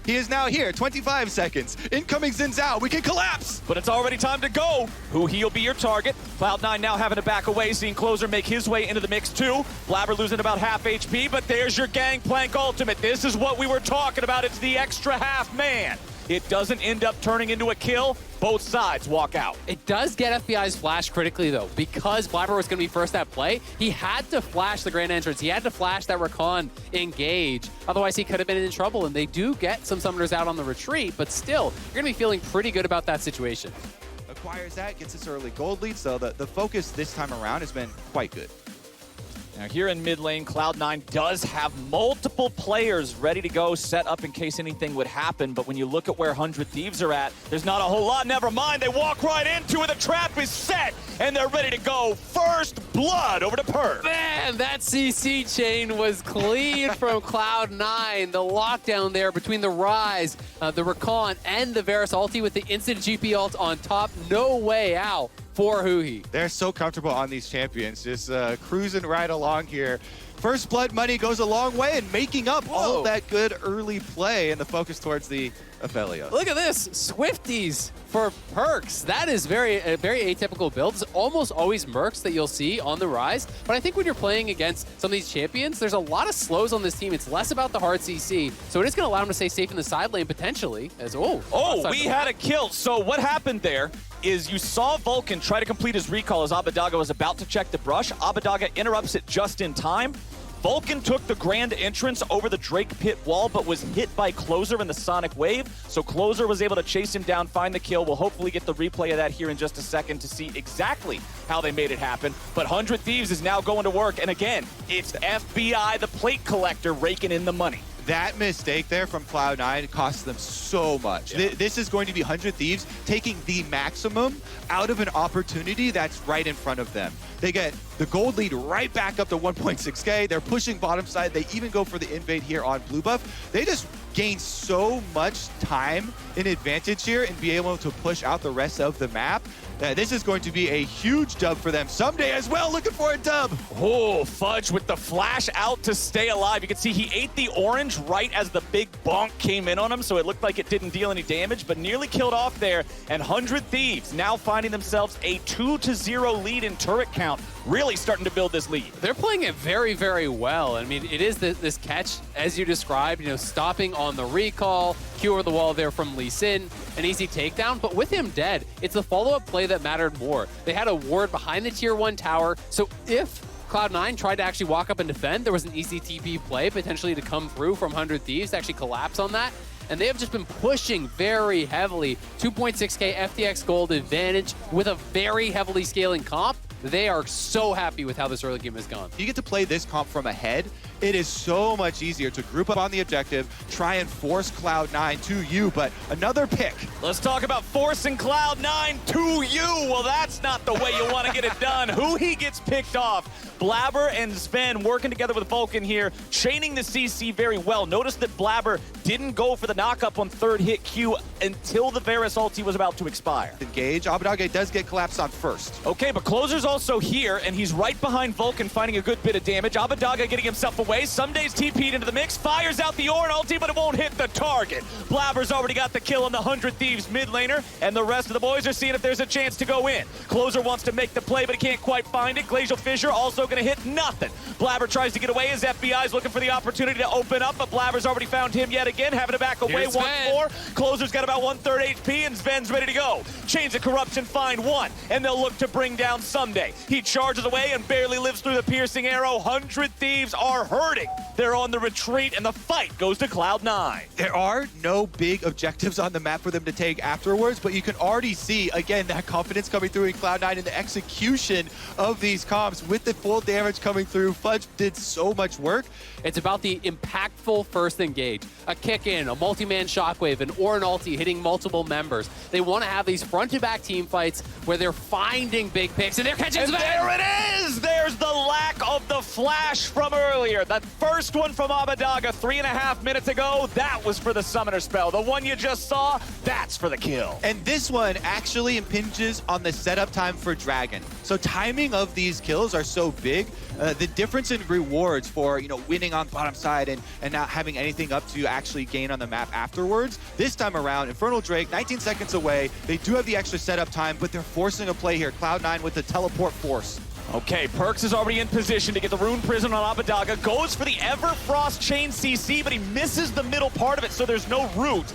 He is now here, 25 seconds. Incoming Xin Zhao, we can collapse! But it's already time to go. Huhi will be your target. Cloud9 now having to back away, seeing Closer make his way into the mix too. Blabber losing about half HP, but there's your Gangplank ultimate. This is what we were talking about. It's the extra half man. It doesn't end up turning into a kill. Both sides walk out. It does get FBI's flash critically, though. Because Blabber was going to be first at play, he had to flash the Grand Entrance. He had to flash that Recon engage. Otherwise, he could have been in trouble. And they do get some summoners out on the retreat, but still, you're going to be feeling pretty good about that situation. Acquires that, gets this early gold lead, so the focus this time around has been quite good. Now here in mid lane, Cloud9 does have multiple players ready to go, set up in case anything would happen. But when you look at where 100 Thieves are at, there's not a whole lot. Never mind, they walk right into it. The trap is set, and they're ready to go. First blood over to Perp. Man, that CC chain was clean from Cloud9. The lockdown there between the Rise, the Recon, and the Varus ulti with the instant GP ult on top. No way out for Huhi. They're so comfortable on these champions, just cruising right along here. First blood money goes a long way in making up all of that good early play and the focus towards the Ophelia. Look at this, Swifties for Perks. That is a very atypical build. It's almost always Mercs that you'll see on the Rise. But I think when you're playing against some of these champions, there's a lot of slows on this team. It's less about the hard CC. So it is going to allow them to stay safe in the side lane potentially. As we had a kill. So what happened there is you saw Vulcan try to complete his recall as Abbedagge was about to check the brush. Abbedagge interrupts it just in time. Vulcan took the grand entrance over the Drake pit wall, but was hit by Closer in the Sonic Wave. So Closer was able to chase him down, find the kill. We'll hopefully get the replay of that here in just a second to see exactly how they made it happen. But 100 Thieves is now going to work. And again, it's FBI, the plate collector, raking in the money. That mistake there from Cloud9 cost them so much. Yeah. This is going to be 100 Thieves taking the maximum out of an opportunity that's right in front of them. They get the gold lead right back up to 1.6K. They're pushing bottom side. They even go for the invade here on blue buff. They just gain so much time in advantage here and be able to push out the rest of the map. This is going to be a huge dub for them someday as well. Looking for a dub. Oh, Fudge with the flash out to stay alive. You can see he ate the orange right as the big bonk came in on him, so it looked like it didn't deal any damage, but nearly killed off there. And 100 Thieves now finding themselves a 2-0 lead in turret count, really starting to build this lead. They're playing it very, very well. I mean, it is this catch, as you described, stopping on the recall, Q over the wall there from Lee Sin, an easy takedown, but with him dead, it's the follow-up play that mattered more. They had a ward behind the tier 1 tower, so if Cloud9 tried to actually walk up and defend, there was an easy TP play potentially to come through from 100 Thieves to actually collapse on that. And they have just been pushing very heavily. 2.6K FTX gold advantage with a very heavily scaling comp. They are so happy with how this early game has gone. You get to play this comp from ahead. It is so much easier to group up on the objective, try and force Cloud9 to you, but another pick. Let's talk about forcing Cloud9 to you. Well, that's not the way you want to get it done. Huhi gets picked off. Blabber and Sven working together with Vulcan here, chaining the CC very well. Notice that Blabber didn't go for the knockup on third hit Q until the Varus ulti was about to expire. Engage. Abbedagge does get collapsed on first. Okay, but Closer's also here, and he's right behind Vulcan, finding a good bit of damage. Abbedagge getting himself away. Somedays TP'd into the mix, fires out the Ornn ulti, but it won't hit the target. Blabber's already got the kill on the 100 Thieves mid laner, and the rest of the boys are seeing if there's a chance to go in. Closer wants to make the play, but he can't quite find it. Glacial Fissure also gonna hit nothing. Blabber tries to get away as FBI's looking for the opportunity to open up, but Blabber's already found him yet again, having to back away once more. Closer's got about 1/3 HP, and Sven's ready to go. Chains of Corruption find one, and they'll look to bring down Someday. He charges away and barely lives through the piercing arrow. 100 Thieves are hurting. They're on the retreat, and the fight goes to Cloud9. There are no big objectives on the map for them to take afterwards, but you can already see, again, that confidence coming through in Cloud9 and the execution of these comps with the full damage coming through. Fudge did so much work. It's about the impactful first engage. A kick in, a multi-man shockwave, an Ornn ulti hitting multiple members. They want to have these front-to-back team fights where they're finding big picks, and they're catching Sven. There it is! There's the lack of the flash from earlier. That first one from Abadaga 3.5 minutes ago, that was for the summoner spell. The one you just saw, that's for the kill. And this one actually impinges on the setup time for Dragon. So timing of these kills are so big. The difference in rewards for winning on bottom side and not having anything up to actually gain on the map afterwards. This time around, Infernal Drake, 19 seconds away. They do have the extra setup time, but they're forcing a play here. Cloud9 with the teleport force. Okay, Perks is already in position to get the Rune Prison on Abadaga. Goes for the Everfrost Chain CC, but he misses the middle part of it, so there's no root.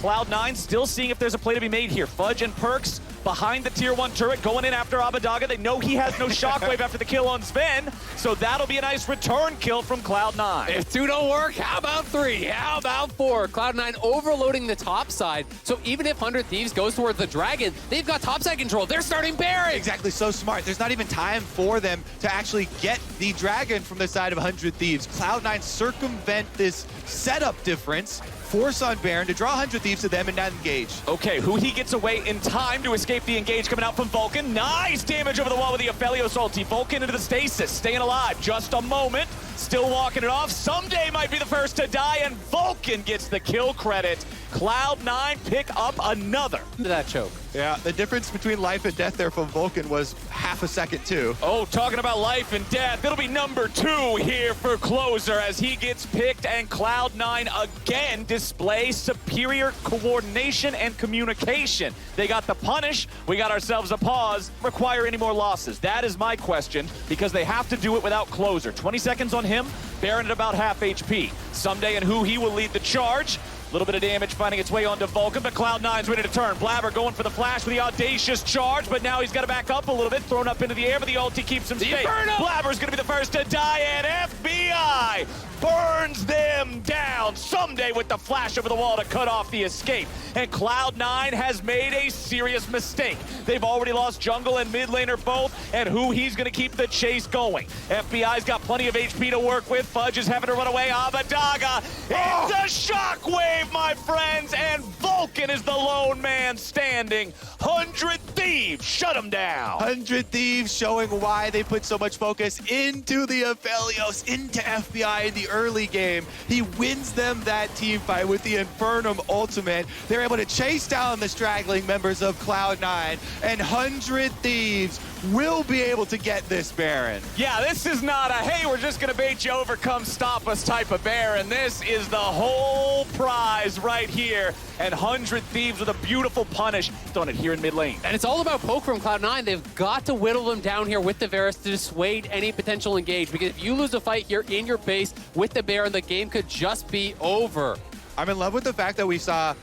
Cloud9 still seeing if there's a play to be made here. Fudge and Perks behind the tier 1 turret, going in after Abadaga. They know he has no shockwave after the kill on Sven, so that'll be a nice return kill from Cloud9. If 2 don't work, how about 3? How about 4? Cloud9 overloading the top side, so even if 100 Thieves goes towards the Dragon, they've got top side control. They're starting Baron. Exactly, so smart. There's not even time for them to actually get the Dragon from the side of 100 Thieves. Cloud9 circumvent this setup difference, force on Baron to draw 100 Thieves to them and not engage. Okay, who he gets away in time to escape the engage coming out from Vulcan. Nice damage over the wall with the Aphelios ulti. Vulcan into the stasis, staying alive. Just a moment, still walking it off. Someday might be the first to die, and Vulcan gets the kill credit. Cloud9 pick up another. That choke. Yeah, the difference between life and death there from Vulcan was half a second too. Oh, talking about life and death, it'll be number 2 here for Closer as he gets picked, and Cloud9 again displays superior coordination and communication. They got the punish, we got ourselves a pause. Require any more losses? That is my question, because they have to do it without Closer. 20 seconds on him, Baron at about half HP. Someday and who he will lead the charge. A little bit of damage finding its way onto Vulcan, but Cloud9's ready to turn. Blabber going for the flash with the audacious charge, but now he's got to back up a little bit, thrown up into the air, but the ulti keeps him safe. Blabber's going to be the first to die, and FBI burns them down. Someday with the flash over the wall to cut off the escape. And Cloud9 has made a serious mistake. They've already lost jungle and mid laner both, and who he's going to keep the chase going. FBI's got plenty of HP to work with. Fudge is having to run away. Abadaga, it's a shockwave, my friends, and Vulcan is the lone man standing. 100 Thieves shut him down. 100 Thieves showing why they put so much focus into the Aphelios, into FBI in the early game. He wins them that team fight with the Infernum ultimate. They're able to chase down the straggling members of Cloud9, and 100 Thieves will be able to get this Baron. Yeah, this is not a, hey, we're just gonna bait you over, come stop us type of Baron. This is the whole prize right here. And 100 Thieves with a beautiful punish on it here in mid lane. And it's all about poke from Cloud9. They've got to whittle them down here with the Varus to dissuade any potential engage, because if you lose a fight here in your base with the Baron, the game could just be over. I'm in love with the fact that we saw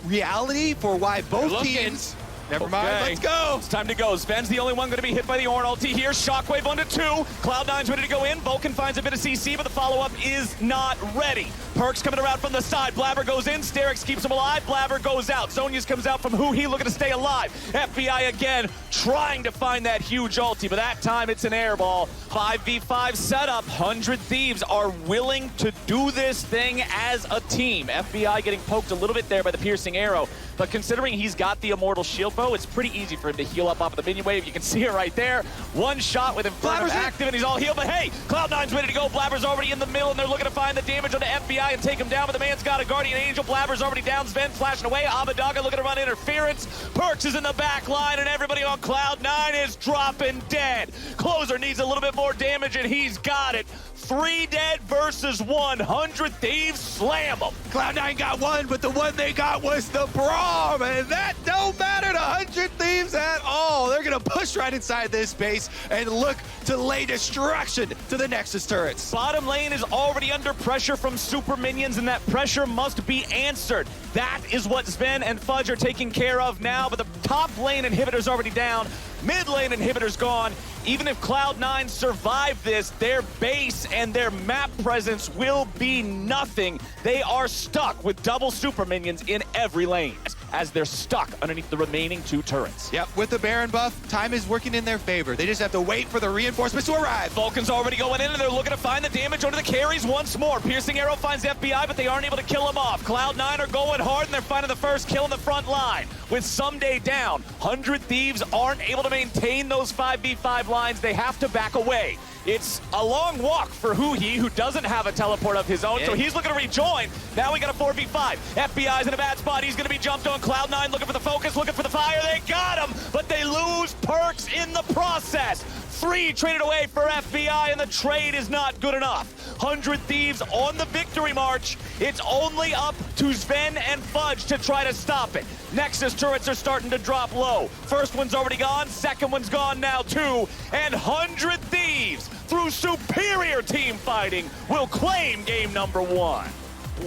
reality for why both teams... Never mind, let's go. It's time to go. Sven's the only one going to be hit by the Ornn ulti here. Shockwave onto 2. Cloud9's ready to go in. Vulcan finds a bit of CC, but the follow-up is not ready. Perks coming around from the side. Blabber goes in. Sterix keeps him alive. Blabber goes out. Zonius comes out from Huhi looking to stay alive. FBI again trying to find that huge ulti, but that time it's an air ball. 5v5 setup. 100 Thieves are willing to do this thing as a team. FBI getting poked a little bit there by the piercing arrow, but considering he's got the immortal shield bow, it's pretty easy for him to heal up off of the minion wave. You can see it right there. One shot with Infernum active, and he's all healed. But hey, Cloud9's ready to go. Blabber's already in the middle, and they're looking to find the damage on the FBI and take him down. But the man's got a Guardian Angel. Blabber's already down. Sven flashing away. Abadaga looking to run interference. Perks is in the back line, and everybody on Cloud9 is dropping dead. Closer needs a little bit more damage, and he's got it. 3 dead versus 100 Thieves slam them. Cloud9 got one, but the one they got was the Braum, and that don't matter to 100 Thieves at all. They're gonna push right inside this base and look to lay destruction to the Nexus turrets. Bottom lane is already under pressure from super minions, and that pressure must be answered. That is what Sven and Fudge are taking care of now, but the top lane inhibitor's already down. Mid lane inhibitor's gone. Even if Cloud9 survive this, their base and their map presence will be nothing. They are stuck with double super minions in every lane, as they're stuck underneath the remaining 2 turrets. Yep, with the Baron buff, time is working in their favor. They just have to wait for the reinforcements to arrive. Vulcan's already going in, and they're looking to find the damage onto the carries once more. Piercing arrow finds FBI, but they aren't able to kill him off. Cloud9 are going hard, and they're finding the first kill in the front line. With Someday down, 100 Thieves aren't able to maintain those 5v5 lines. They have to back away. It's a long walk for Huhi, who doesn't have a teleport of his own, so he's looking to rejoin. Now we got a 4v5. FBI's in a bad spot. He's going to be jumped on. Cloud9 looking for the focus, looking for the fire. They got him, but they lose perks in the process. 3 traded away for FBI, and the trade is not good enough. 100 Thieves on the victory march. It's only up to Sven and Fudge to try to stop it. Nexus turrets are starting to drop low. First one's already gone, second one's gone now too, and 100 Thieves, through superior team fighting, will claim game number 1.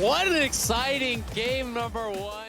What an exciting game number 1.